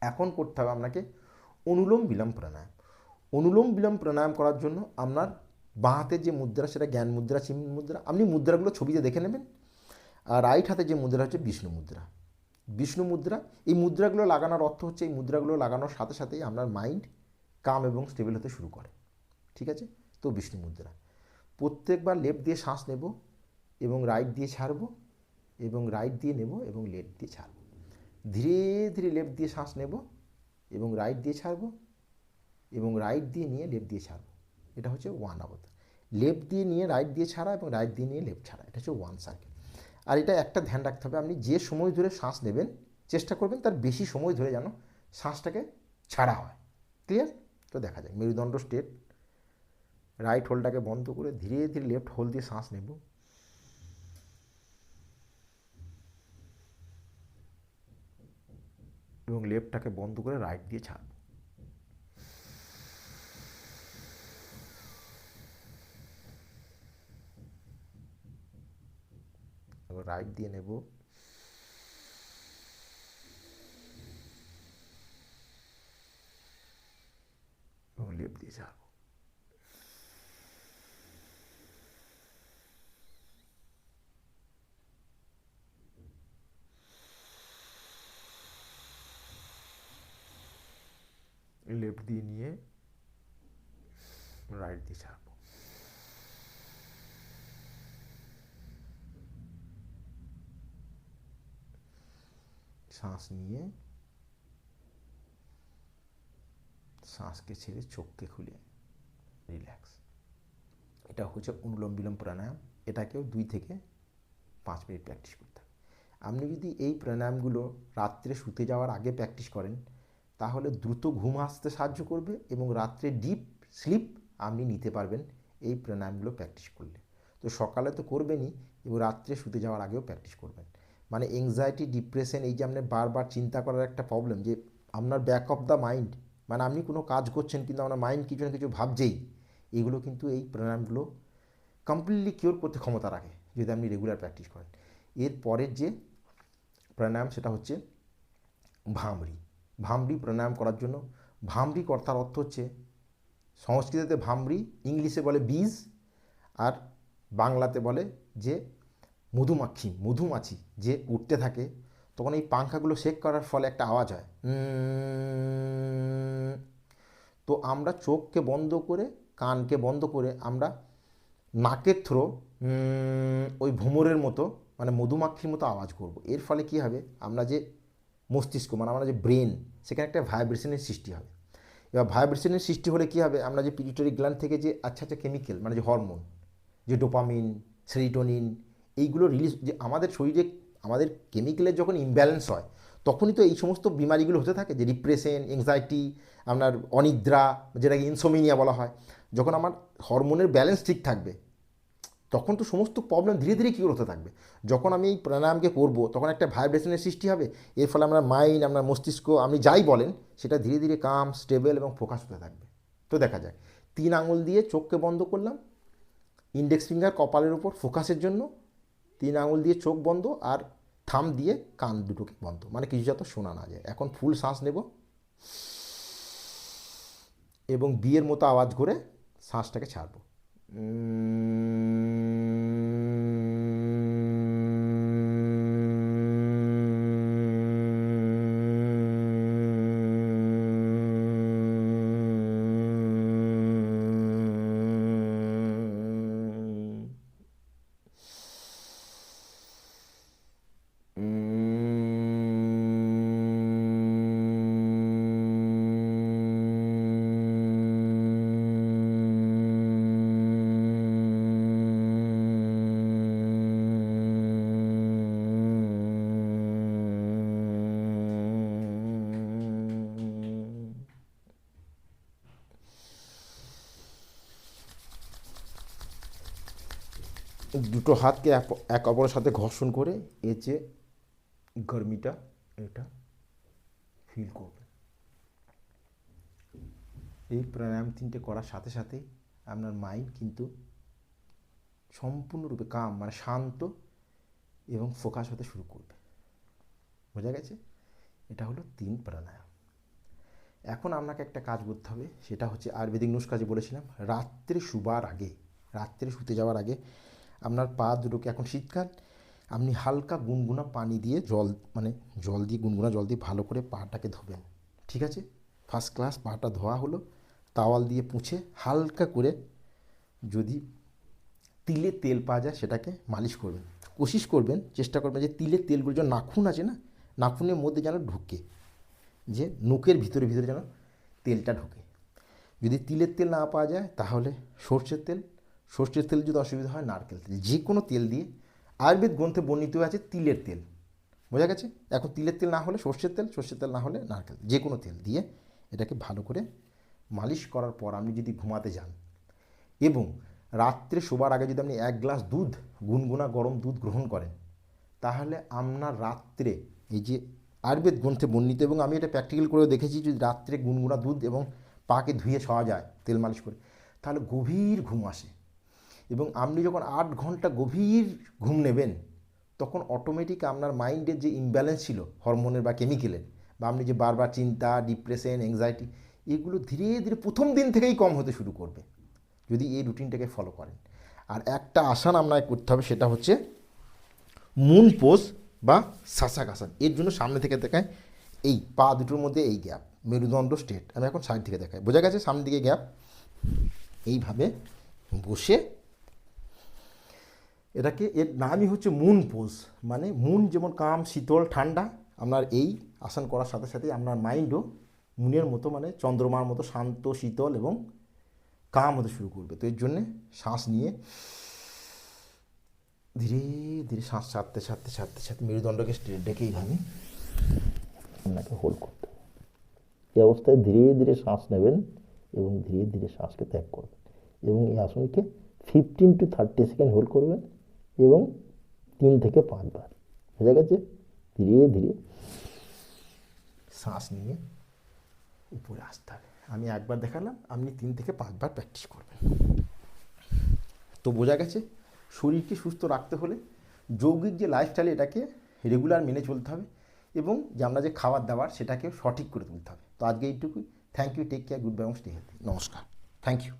এখন করতে হবে আপনাকে অনুলোম বিলোম প্রাণায়াম। অনুলোম বিলোম প্রাণায়াম করার জন্য আপনার বাঁ হাতের যে মুদ্রা সেটা জ্ঞান মুদ্রা, চিন মুদ্রা, আপনি মুদ্রাগুলো ছবিতে দেখে নেবেন। আর রাইট হাতে যে মুদ্রা হচ্ছে বিষ্ণু মুদ্রা। বিষ্ণু মুদ্রা, এই মুদ্রাগুলো লাগানোর অর্থ হচ্ছে এই মুদ্রাগুলো লাগানোর সাথে সাথেই আপনার মাইন্ড কাম এবং স্টেবল হতে শুরু করে। ঠিক আছে? তো বিষ্ণু মুদ্রা প্রত্যেকবার লেফট দিয়ে শ্বাস নেব এবং রাইট দিয়ে ছাড়ব, এবং রাইট দিয়ে নেব এবং লেফট দিয়ে ছাড়ব। ধীরে ধীরে লেফট দিয়ে শ্বাস নেব এবং রাইট দিয়ে ছাড়ব, এবং রাইট দিয়ে নিয়ে লেফট দিয়ে ছাড়ব। এটা হচ্ছে ওয়ান অবস্থা। লেফট দিয়ে নিয়ে রাইট দিয়ে ছাড়া এবং রাইট দিয়ে নিয়ে লেফট ছাড়া, এটা হচ্ছে ওয়ান সার্কেল। আর এটা একটা ধ্যান রাখতে হবে, আপনি যে সময় ধরে শ্বাস নেবেন চেষ্টা করবেন তার বেশি সময় ধরে যেন শ্বাসটাকে ছাড়া হয়। ক্লিয়ার? তো দেখা যায় মেরুদণ্ড স্ট্রেট, রাইট হোলটাকে বন্ধ করে ধীরে ধীরে লেফট হোল দিয়ে শ্বাস নেব, এবং লেফটটাকে বন্ধ করে রাইট দিয়ে ছাড়ব। এবার রাইট দিয়ে নেব, এবং লেফট দিয়ে ছাড়ব। লেফট দিয়ে নিয়ে রাইট দিয়ে ছাড়ব। শ্বাস নিয়ে শ্বাসকে ছেড়ে চোখকে খুলে রিল্যাক্স। এটা হচ্ছে অনুলোম বিলোম প্রাণায়াম। এটাকেও 2 থেকে 5 মিনিট প্র্যাকটিস করতে হবে। আপনি যদি এই প্রাণায়ামগুলো রাত্রে শুতে যাওয়ার আগে প্র্যাকটিস করেন তাহলে দ্রুত ঘুম আসতে সাহায্য করবে, এবং রাত্রে ডিপ স্লিপ আপনি নিতে পারবেন এই প্রাণায়ামগুলো প্র্যাকটিস করলে। তো সকালে তো করবেনই, এবং রাত্রে শুতে যাওয়ার আগেও প্র্যাকটিস করবেন। মানে এংজাইটি, ডিপ্রেশন, এই যে আপনার বারবার চিন্তা করার একটা প্রবলেম, যে আপনার ব্যাক অফ দ্য মাইন্ড, মানে আপনি কোনো কাজ করছেন কিন্তু আপনার মাইন্ড কিছু না কিছু ভাবছেই, এগুলো কিন্তু এই প্রাণায়ামগুলো কমপ্লিটলি কিওর করতে ক্ষমতা রাখে যদি আপনি রেগুলার প্র্যাকটিস করেন। এর পরের যে প্রাণায়াম সেটা হচ্ছে ভামরি। ভামরি প্রাণায়াম করার জন্য, ভামরি কর্তার অর্থ হচ্ছে, সংস্কৃততে ভামরি, ইংলিশে বলে বীজ, আর বাংলাতে বলে যে মধুমাছি যে উঠতে থাকে তখন এই পাংখাগুলো শেক করার ফলে একটা আওয়াজ হয়। তো আমরা চোখকে বন্ধ করে, কানকে বন্ধ করে আমরা নাকের থ্রো ওই ভ্রমরের মতো, মানে মধুমাখির মতো আওয়াজ করব। এর ফলে কী হবে, আমরা যে মস্তিষ্ক, মানে আমরা যে ব্রেন, সেখানে একটা ভাইব্রেশনের সৃষ্টি হবে। এবার ভাইব্রেশনের সৃষ্টি হলে কী হবে, আমরা যে পিটিউটারি গ্ল্যান্ড থেকে যে আচ্ছা আচ্ছা কেমিক্যাল, মানে যে হরমোন, যে ডোপামিন, সেরিটোনিন, এইগুলো রিলিজ, যে আমাদের শরীরে আমাদের কেমিক্যালের যখন ইমব্যালেন্স হয় তখনই তো এই সমস্ত বিমারিগুলো হতে থাকে, যে ডিপ্রেশন, এংজাইটি, আপনার অনিদ্রা, যেটাকে ইনসোমিনিয়া বলা হয়। যখন আমার হরমোনের ব্যালেন্স ঠিক থাকবে তখন তো সমস্ত প্রবলেম ধীরে ধীরে কিওর হতে থাকবে। যখন আমি এই প্রাণায়ামকে করব তখন একটা ভাইব্রেশনের সৃষ্টি হবে, এর ফলে আপনার মাইন্ড, আপনার মস্তিষ্ক, আপনি যাই বলেন সেটা ধীরে ধীরে কাম, স্টেবল এবং ফোকাস হতে থাকবে। তো দেখা যায় 3 আঙুল দিয়ে চোখকে বন্ধ করলাম, ইন্ডেক্স ফিঙ্গার কপালের উপর ফোকাসের জন্য, 3 আঙুল দিয়ে চোখ বন্ধ, আর থাম দিয়ে কান দুটোকে বন্ধ, মানে কিছু যাতে শোনা না যায়। এখন ফুল শ্বাস নেব এবং বিয়ের মতো আওয়াজ করে শ্বাসটাকে ছাড়ব। দুটো হাতকে এক অপরের সাথে ঘর্ষণ করে এর যে গরমিটা, এটা ফিল করবে। এই প্রাণায়াম 3টে করার সাথে সাথেই আপনার মাইন্ড কিন্তু সম্পূর্ণরূপে কাম, মানে শান্ত এবং ফোকাস হতে শুরু করবে। বোঝা গেছে? এটা হলো 3 প্রাণায়াম। এখন আপনাকে একটা কাজ করতে হবে, সেটা হচ্ছে আয়ুর্বেদিক নুস্খা যে বলেছিলাম, রাত্রে শুবার আগে, রাত্রে শুতে যাওয়ার আগে আপনার পা দুটোকে, এখন শীতকাল, আপনি হালকা গুনগুনা পানি দিয়ে জল দিয়ে গুনগুনা জল দিয়ে ভালো করে পাটাকে ধোবেন। ঠিক আছে, ফার্স্ট ক্লাস পাটা ধোয়া হলো, তাওয়াল দিয়ে পুছে হালকা করে যদি তিলের তেল পাওয়া যায় সেটাকে মালিশ করবেন। কোশিশ করবেন, চেষ্টা করবেন যে তিলের তেলগুলো যেন নাখুন আছে না, নাখুনের মধ্যে যেন ঢুকে, যে নখের ভিতরে ভিতরে যেন তেলটা ঢোকে। যদি তিলের তেল না পাওয়া যায় তাহলে সর্ষের তেল, সর্ষের তেল যদি অসুবিধা হয় নারকেল তেল, যে কোনো তেল দিয়ে, আয়ুর্বেদ গ্রন্থে বর্ণিত আছে তিলের তেল, বোঝা গেছে? এখন তিলের তেল না হলে সর্ষের তেল, সর্ষের তেল না হলে নারকেল, যে কোনো তেল দিয়ে এটাকে ভালো করে মালিশ করার পর আপনি যদি ঘুমাতে যান এবং রাত্রে শোবার আগে যদি আপনি 1 গ্লাস দুধ, গুনগুনা গরম দুধ গ্রহণ করেন, তাহলে আপনার রাত্রে এই যে আয়ুর্বেদ গ্রন্থে বর্ণিত, এবং আমি এটা প্র্যাকটিক্যাল করেও দেখেছি, যদি রাত্রে গুনগুনা দুধ এবং পাকে ধুয়ে শোয়া যায় তেল মালিশ করে, তাহলে গভীর ঘুম আসে। এবং আপনি যখন 8 ঘন্টা গভীর ঘুম নেবেন, তখন অটোমেটিক আপনার মাইন্ডের যে ইমব্যালেন্স ছিল হরমোনের বা কেমিক্যালের, বা আপনি যে বারবার চিন্তা, ডিপ্রেশন, অ্যাংজাইটি, এগুলো ধীরে ধীরে প্রথম দিন থেকেই কম হতে শুরু করবে যদি এই রুটিনটাকে ফলো করেন। আর একটা আসন আপনাকে করতে হবে, সেটা হচ্ছে মুন পোজ বা শাসাকাসন। এর জন্য সামনে থেকে দেখায়, এই পা দুটোর মধ্যে এই গ্যাপ, মেরুদণ্ড স্ট্রেট। আমি এখন সাইড থেকে দেখাই, বোঝা গেছে? সামনের দিকে গ্যাপ, এইভাবে বসে, এটাকে, এর নামই হচ্ছে মুন পোজ। মানে মুন যেমন কাম, শীতল, ঠান্ডা, আপনার এই আসন করার সাথে সাথে আপনার মাইন্ডও মুনের মতো, মানে চন্দ্রমার মতো শান্ত, শীতল এবং কাম হতে শুরু করবে। তো এর জন্যে শ্বাস নিয়ে ধীরে ধীরে শ্বাস ছাড়তে ছাড়তে ছাড়তে ছাড়তে মেরুদণ্ডকে স্ট্রেট রেখে এইভাবে আপনাকে হোল্ড করতে হবে। এই অবস্থায় ধীরে ধীরে শ্বাস নেবেন এবং ধীরে ধীরে শ্বাসকে ত্যাগ করবেন, এবং এই আসনকে 15 to 30 সেকেন্ড হোল্ড করবেন এবং 3 থেকে 5 বার। বোঝা গেছে? ধীরে ধীরে শ্বাস নিয়ে উপরে আসতে হবে। আমি একবার দেখালাম, আপনি 3 থেকে 5 বার প্র্যাকটিস করবেন। তো বোঝা গেছে, শরীরকে সুস্থ রাখতে হলে যৌগিক যে লাইফস্টাইল, এটাকে রেগুলার মেনে চলতে হবে, এবং যে আমরা যে খাবার দাবার সেটাকে সঠিক করে তুলতে হবে। তো আজকে এইটুকুই। Thank you, take care, good bye এবং স্টে হেলদি। নমস্কার, থ্যাংক ইউ।